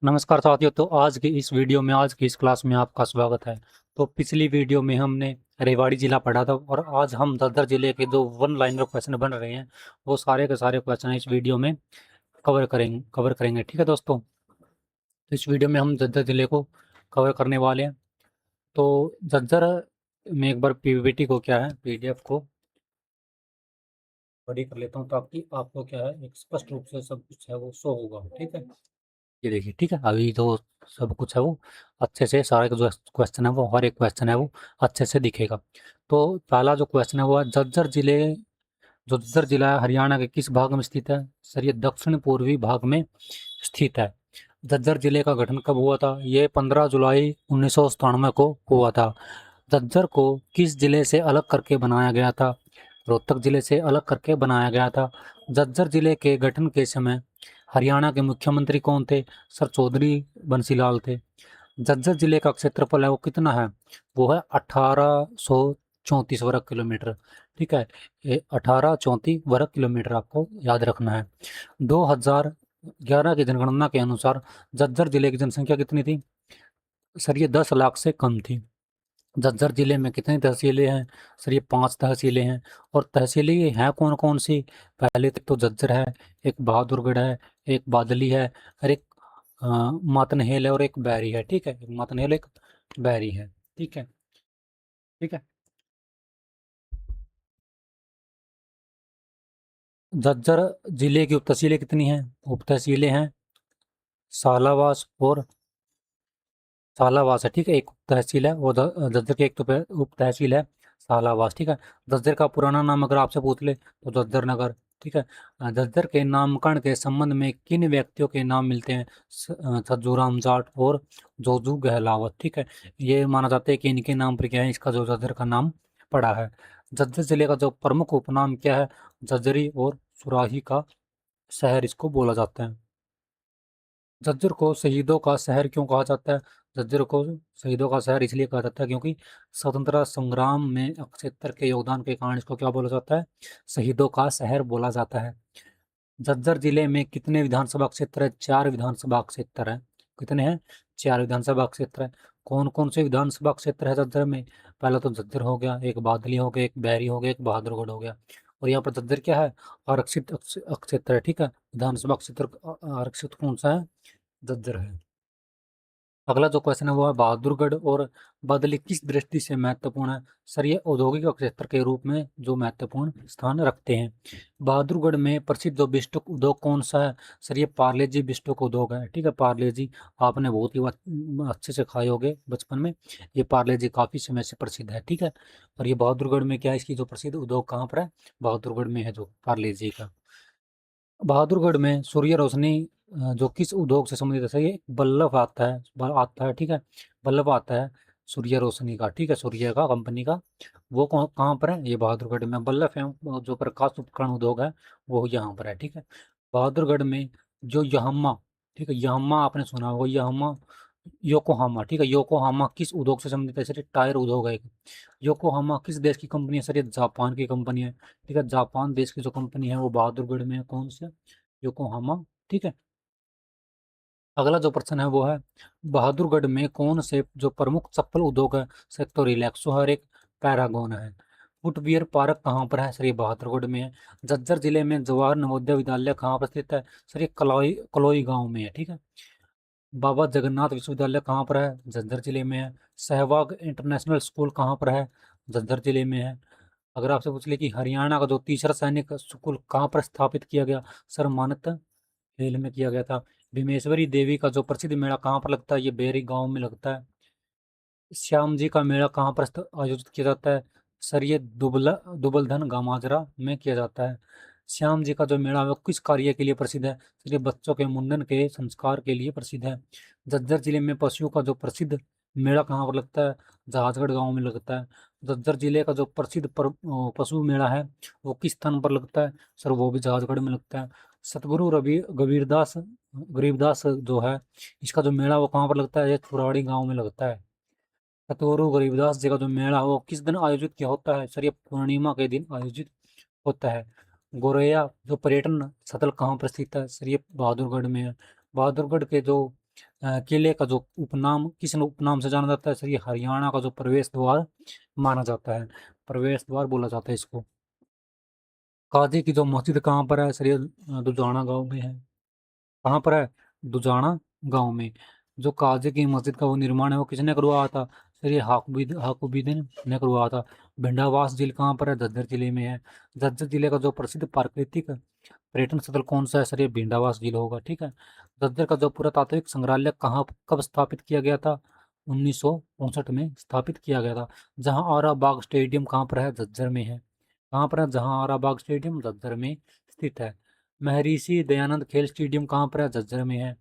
नमस्कार साथियों। तो आज की इस क्लास में आपका स्वागत है। तो पिछली वीडियो में हमने रेवाड़ी जिला पढ़ा था और आज हम ददर जिले के जो वन लाइनर क्वेश्चन बन रहे हैं वो सारे के सारे क्वेश्चन इस वीडियो में कवर करेंगे। ठीक है दोस्तों, तो इस वीडियो में हम ददर जिले को कवर करने वाले हैं। तो ददर में एक बार पीपीटी को क्या है, पीडीएफ को बड़ी कर लेता हूँ ताकि आपको क्या है एक स्पष्ट रूप से सब कुछ है वो शो होगा। ठीक है, ये देखिए। ठीक है, अभी जो सब कुछ है वो अच्छे से सारे का जो क्वेश्चन है वो हर एक क्वेश्चन है वो अच्छे से दिखेगा। तो पहला जो क्वेश्चन है वो है झज्जर जिला हरियाणा के किस भाग में स्थित है? सर ये दक्षिण पूर्वी भाग में स्थित है। झज्जर जिले का गठन कब हुआ था? ये 15 जुलाई 1997 को हुआ था। झज्जर को किस जिले से अलग करके बनाया गया था? रोहतक जिले से अलग करके बनाया गया था। झज्जर जिले के गठन के समय हरियाणा के मुख्यमंत्री कौन थे? सर चौधरी बंसीलाल थे। झज्जर जिले का क्षेत्रफल है वो कितना है? वो है 1834 वर्ग किलोमीटर। ठीक है, ये 1834 वर्ग किलोमीटर आपको याद रखना है। 2011 की जनगणना के अनुसार झज्जर जिले की जनसंख्या कितनी थी? सर ये 10 लाख से कम थी। झज्जर जिले में कितनी तहसीलें हैं? सर ये 5 तहसीलें हैं। और तहसीलें ये हैं कौन कौन सी? पहले तो झज्जर है, एक बहादुरगढ़ है, एक बादली है, और एक मातनहेल है और एक बैरी है। ठीक है, एक मातनहेल एक बैरी है। ठीक है, ठीक है। झज्जर जिले की उप तहसीलें कितनी हैं? उप तहसीलें हैं सालावास और सालावास है। ठीक है, एक उप तहसील है वो झज्जर की एक तो उप तहसील है सालावास। ठीक है, झज्जर का पुराना नाम अगर आपसे पूछ ले तो झज्जर नगर। ठीक है, झज्जर के नामकरण के संबंध में किन व्यक्तियों के नाम मिलते हैं? छज्जूराम जाट और जोजू गहलावत। ठीक है, ये माना जाता है कि इनके नाम पर क्या है, इसका जो झज्जर का नाम पड़ा है। झज्जर जिले का जो प्रमुख उपनाम क्या है? झज्जरी और सुराही का शहर इसको बोला जाता है। झज्जर को शहीदों का शहर क्यों कहा जाता है? झज्जर को शहीदों का शहर इसलिए कहा जाता है क्योंकि स्वतंत्रता संग्राम में अक्षेत्र के योगदान के कारण इसको क्या बोला जाता है? शहीदों का शहर बोला जाता है। झज्जर जिले में कितने विधानसभा क्षेत्र है? 4 विधानसभा क्षेत्र है। कितने हैं? 4 विधानसभा क्षेत्र है। कौन कौन से विधानसभा क्षेत्र है झज्जर में? पहला तो झज्जर हो गया, एक बादली हो गया, एक बैरी हो गया, एक बहादुरगढ़ हो गया। और यहाँ पर झज्जर क्या है? आरक्षित क्षेत्र है। ठीक है, विधानसभा क्षेत्र आरक्षित कौन सा है? झज्जर है। अगला जो क्वेश्चन है वो है बहादुरगढ़ और बदली किस दृष्टि से महत्वपूर्ण है? सर ये औद्योगिक क्षेत्र के रूप में जो महत्वपूर्ण स्थान रखते हैं। बहादुरगढ़ में प्रसिद्ध जो बिस्टुक उद्योग कौन सा है? सर ये पार्ले जी बिस्टुक उद्योग है। ठीक है, पार्ले जी आपने बहुत ही अच्छे से खाए होंगे बचपन में। ये पार्ले जी काफी समय से प्रसिद्ध है। ठीक है, और ये बहादुरगढ़ में क्या है, इसकी जो प्रसिद्ध उद्योग कहाँ पर है? बहादुरगढ़ में है जो पार्ले जी का। बहादुरगढ़ में सूर्य रोशनी जो किस उद्योग से संबंधित है? ये बल्लभ आता है। ठीक है, बल्लभ आता है सूर्य रोशनी का। ठीक है, सूर्य का कंपनी का। वो कहाँ पर है? ये बहादुरगढ़ में। बल्लभ एवं जो प्रकाश उपकरण उद्योग है वो यहाँ पर है। ठीक है, बहादुरगढ़ में जो यहम्मा, ठीक है, यहम्मा आपने सुना होगा, यहम्मा योकोहामा। ठीक है, योकोहामा किस उद्योग से संबंधित है? सर ये टायर उद्योग है। योकोहामा किस देश की कंपनी है? सर ये जापान की कंपनी है। ठीक है, जापान देश की जो कंपनी है वो बहादुरगढ़ में है। कौन से? योकोहामा। ठीक है, अगला जो प्रश्न है वो है बहादुरगढ़ में कौन से जो प्रमुख चप्पल उद्योग है? सर तो रिलैक्सो है और एक पैरागॉन है। फुटवियर पार्क कहाँ पर है? सर ये बहादुरगढ़ में है। झज्जर जिले में जवाहर नवोदय विद्यालय कहाँ पर स्थित है? सर ये कलोई कलोई गांव में है। ठीक है, बाबा जगन्नाथ विश्वविद्यालय कहाँ पर है? झज्जर जिले में है। सहवाग इंटरनेशनल स्कूल कहाँ पर है? झज्जर जिले में है। अगर आपसे पूछ ले कि हरियाणा का जो तीसरा सैनिक स्कूल कहाँ पर स्थापित किया गया? सर मानत हेल में किया गया था। भीमेश्वरी देवी का जो प्रसिद्ध मेला कहाँ पर लगता है? ये बेरी गांव में लगता है। श्याम जी का मेला कहाँ पर आयोजित किया जाता है? सर ये दुबलधन गामाजरा में किया जाता है। श्याम जी का जो मेला है वो किस कार्य के लिए प्रसिद्ध है? सर ये बच्चों के मुंडन के संस्कार के लिए प्रसिद्ध है। झज्जर जिले में पशुओं का जो प्रसिद्ध मेला कहाँ पर लगता है? जहाजगढ़ गांव में लगता है। झज्जर जिले का जो प्रसिद्ध पशु मेला है वो किस स्थान पर लगता है? सर वो भी जहाजगढ़ में लगता है। सतगुरु रवि गबीरदास गरीबदास जो है इसका जो मेला वो कहाँ पर लगता है? ये थुराड़ी गांव में लगता है। सतगुरु गरीबदास जी का जो मेला है वो किस दिन आयोजित किया होता है? सर ये पूर्णिमा के दिन आयोजित होता है। गोरैया जो पर्यटन स्थल कहाँ पर स्थित है? सर ये बहादुरगढ़ में है। बहादुरगढ़ के जो किले का जो उपनाम किस उपनाम से जाना जाता है सर? ये हरियाणा का जो प्रवेश द्वार माना जाता है, प्रवेश द्वार बोला जाता है इसको। काजी की जो मस्जिद कहाँ पर है सर? ये दुजाना गांव में है। कहाँ पर है? दुजाना गांव में। जो काजी की मस्जिद का वो निर्माण है वो किसने करवाया था सर? ये हाकुबीदीन ने करवाया था। भिंडावास झील कहाँ पर है? झज्जर जिले में है। झज्जर जिले का जो प्रसिद्ध प्राकृतिक पर्यटन स्थल कौन सा है सर? ये भिंडावास झील होगा, ठीक है। झज्जर का जो पुरातात्विक संग्रहालय कहाँ कब स्थापित किया गया था? 1965 में स्थापित किया गया था। जहां आरा बाग स्टेडियम कहाँ पर है? झज्जर में है। कहाँ पर है? जहां आरा बाग स्टेडियम झज्जर में स्थित है। महर्षि दयानंद खेल स्टेडियम कहाँ पर है? झज्जर में है।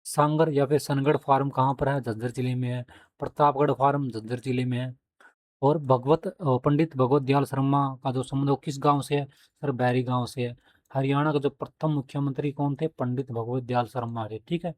सांगर या फिर सनगढ़ फार्म कहाँ पर है? झज्जर जिले में है। प्रतापगढ़ फार्म झज्जर जिले में है। और पंडित भगवत दयाल शर्मा का जो संबंध वो किस गांव से है सर? बैरी गांव से है। हरियाणा के जो प्रथम मुख्यमंत्री कौन थे? पंडित भगवत दयाल शर्मा थे, ठीक है।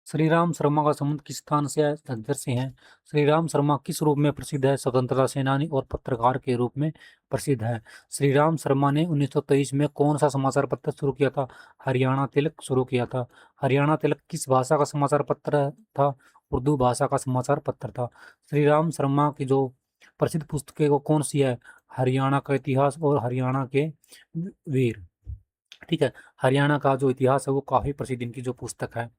श्री राम शर्मा का संबंध किस स्थान से है? झज्जर से है। श्री राम शर्मा किस रूप में प्रसिद्ध है? स्वतंत्रता सेनानी और पत्रकार के रूप में प्रसिद्ध है। श्री राम शर्मा ने 1923 में कौन सा समाचार पत्र शुरू किया था? हरियाणा तिलक शुरू किया था। हरियाणा तिलक किस भाषा का समाचार पत्र था? उर्दू भाषा का समाचार पत्र था। श्री राम शर्मा की जो प्रसिद्ध पुस्तकें वो कौन सी है? हरियाणा का इतिहास और हरियाणा के वीर, ठीक है। हरियाणा का जो इतिहास है वो काफी प्रसिद्ध इनकी जो पुस्तक है।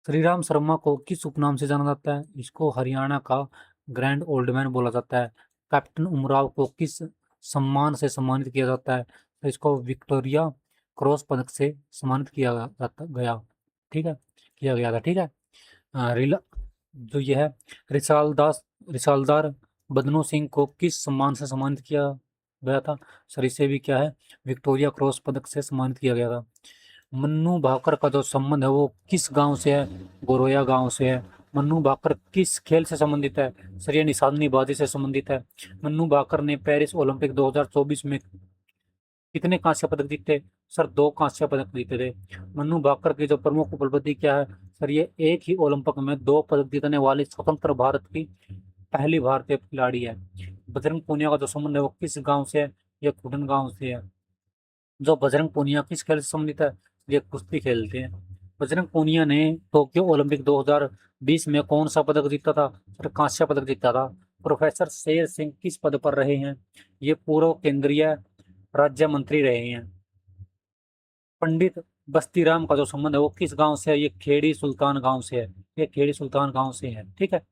श्रीराम शर्मा को किस उपनाम से जाना जाता है? इसको हरियाणा का ग्रैंड ओल्ड मैन बोला जाता है। कैप्टन उमराव को किस सम्मान से सम्मानित किया जाता है? तो इसको विक्टोरिया क्रॉस पदक से सम्मानित किया जाता गया, ठीक है, किया गया था, ठीक है। रिला जो ये है रिसालदार बदनू सिंह को किस सम्मान से सम्मानित किया गया था सर? इसे भी क्या है? विक्टोरिया क्रॉस पदक से सम्मानित किया गया था। मन्नू भाकर का जो संबंध है वो किस गांव से है? गोरोया गांव से है। मन्नू भाकर किस खेल से संबंधित है सर? ये निशानेबाजी से संबंधित है। मन्नू भाकर ने पेरिस ओलंपिक 2024 में कितने कांस्य पदक जीते सर? 2 कांस्य पदक जीते थे। मन्नू भाकर की जो प्रमुख उपलब्धि क्या है सर? ये एक ही ओलंपिक में 2 पदक जीतने वाली स्वतंत्र भारत की पहली भारतीय खिलाड़ी है। बजरंग पूनिया का जो संबंध है वो किस गांव से है? ये खुडन गांव से है। जो बजरंग पूनिया किस खेल से संबंधित है? ये कुश्ती खेलते हैं। बजरंग पूनिया ने टोक्यो ओलंपिक 2020 में कौन सा पदक जीता था सर? कांस्य पदक जीता था। प्रोफेसर शेर सिंह किस पद पर रहे हैं? ये पूर्व केंद्रीय राज्य मंत्री रहे हैं। पंडित बस्तीराम का जो संबंध है वो किस गांव से है? ये खेड़ी सुल्तान गांव से है। ये खेड़ी सुल्तान गांव से है, ठीक है।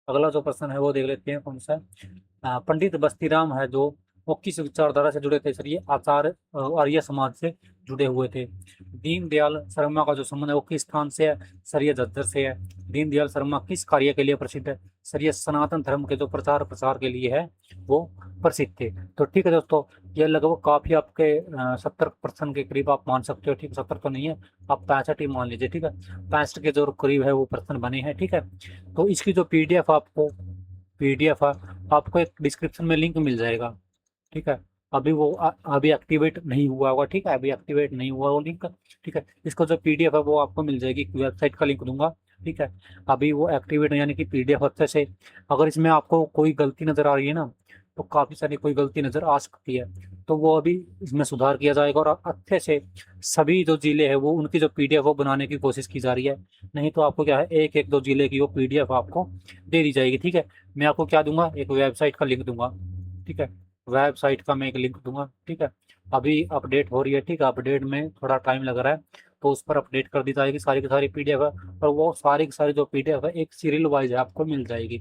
अगला जो प्रश्न है वो देख लेते हैं कौन सा है। पंडित बस्तीराम है जो वो किस विचारधारा से जुड़े थे सर? ये आचार्य आर्य समाज से जुड़े हुए थे। दीनदयाल शर्मा का जो संबंध है वो किस स्थान से है सर? ये झज्जर से है। दीनदयाल शर्मा किस कार्य के लिए प्रसिद्ध है सर? ये सनातन धर्म के जो प्रचार प्रसार के लिए है वो प्रसिद्ध थे। तो ठीक है दोस्तों, ये लगभग काफी आपके 70% के करीब आप मान सकते हो, ठीक है। 70 तो नहीं है, आप 65 ही मान लीजिए, ठीक है। 65 के जो करीब है वो प्रश्न बने हैं, ठीक है। तो इसकी जो पीडीएफ है आपको एक डिस्क्रिप्शन में लिंक मिल जाएगा, ठीक है। अभी वो अभी एक्टिवेट नहीं हुआ होगा, ठीक है, अभी एक्टिवेट नहीं हुआ वो लिंक, ठीक है। इसको जो पीडीएफ है वो आपको मिल जाएगी, वेबसाइट का लिंक दूंगा, ठीक है। अभी वो एक्टिवेट यानी कि पीडीएफ अच्छे से, अगर इसमें आपको कोई गलती नजर आ रही है ना, तो काफी सारी कोई गलती नजर आ सकती है, तो वो अभी इसमें सुधार किया जाएगा और अच्छे से सभी जो जिले हैं वो उनकी जो पीडीएफ वो बनाने की कोशिश की जा रही है। नहीं तो आपको क्या है, एक एक दो जिले की वो पीडीएफ आपको दे दी जाएगी, ठीक है। मैं आपको क्या दूंगा, एक वेबसाइट का लिंक दूंगा, ठीक है। वेबसाइट का मैं एक लिंक दूंगा, ठीक है। अभी अपडेट हो रही है, ठीक है, अपडेट में थोड़ा टाइम लग रहा है, तो उस पर अपडेट कर दी जाएगी, सारी की सारी पीडीएफ है। और वो सारी की सारी जो पीडीएफ है एक सीरियल वाइज है आपको मिल जाएगी,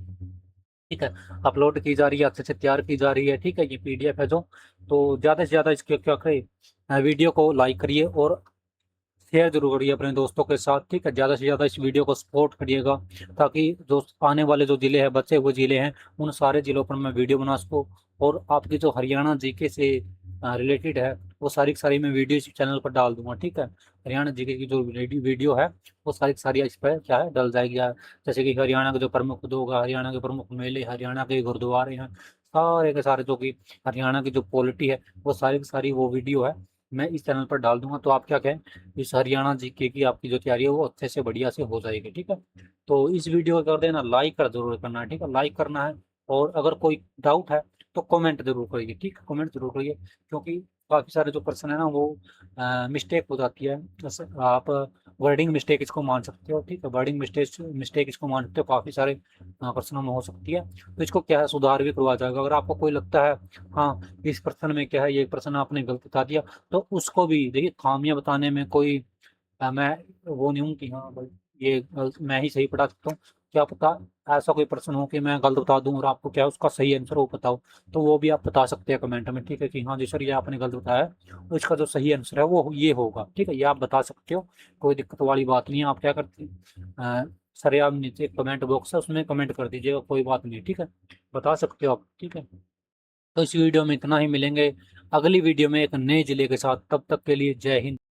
ठीक है। अपलोड की जा रही है, अच्छे से तैयार की जा रही है, ठीक है। ये पीडीएफ है जो, तो ज़्यादा से ज़्यादा इसके क्या करें, वीडियो को लाइक करिए और शेयर जरूर करिए अपने दोस्तों के साथ, ठीक है। ज़्यादा से ज़्यादा इस वीडियो को सपोर्ट करिएगा, ताकि जो आने वाले जो ज़िले हैं, बचे हुए ज़िले हैं, उन सारे ज़िलों पर मैं वीडियो बना सकूँ। और आपकी जो हरियाणा जीके से रिलेटेड है वो सारी की सारी मैं वीडियो इस चैनल पर डाल दूंगा, ठीक है। हरियाणा जीके की जो वीडियो है वो सारी की सारी इस पर क्या है डल जाएगी यार। जैसे कि हरियाणा के जो प्रमुख उद्योग है, हरियाणा के प्रमुख मेले, हरियाणा के गुरुद्वारे हैं, सारे के सारे जो कि हरियाणा की जो पॉलिटी है वो सारी की सारी वो वीडियो है मैं इस चैनल पर डाल दूंगा। तो आप क्या कहें, इस हरियाणा जीके की आपकी जो तैयारी है वो अच्छे से बढ़िया से हो जाएगी, ठीक है। तो इस वीडियो को कर देना लाइक, कर जरूर करना है, ठीक है, लाइक करना है। और अगर कोई डाउट है तो कमेंट जरूर करिए, ठीक है, कमेंट जरूर करिए, क्योंकि काफ़ी सारे जो पर्सन है ना वो मिस्टेक हो जाती है। जैसे आप वर्डिंग मिस्टेक इसको मान सकते हो, ठीक है, वर्डिंग मिस्टेक इसको मान सकते हो, काफ़ी सारे प्रश्नों में हो सकती है। तो इसको क्या है, सुधार भी करवा जाएगा। अगर आपको कोई लगता है हाँ इस प्रश्न में क्या है, ये प्रश्न आपने गलत बता दिया, तो उसको भी देखिए, खामियां बताने में कोई मैं वो नहीं हूँ कि हाँ भाई ये मैं ही सही पढ़ा सकता हूँ। क्या पता ऐसा कोई प्रश्न हो कि मैं गलत बता दूं और आपको क्या है उसका सही आंसर वो पता हो, तो वो भी आप बता सकते हैं कमेंट में, ठीक है, कि हाँ जी सर ये आपने गलत बताया है, उसका जो सही आंसर है वो ये होगा, ठीक है, ये आप बता सकते हो। कोई दिक्कत वाली बात नहीं है। आप क्या करते हैं, सर आप नीचे कमेंट बॉक्स है उसमें कमेंट कर दीजिएगा, कोई बात नहीं, ठीक है, बता सकते हो आप, ठीक है। तो इस वीडियो में इतना ही, मिलेंगे अगली वीडियो में एक नए जिले के साथ, तब तक के लिए जय हिंद।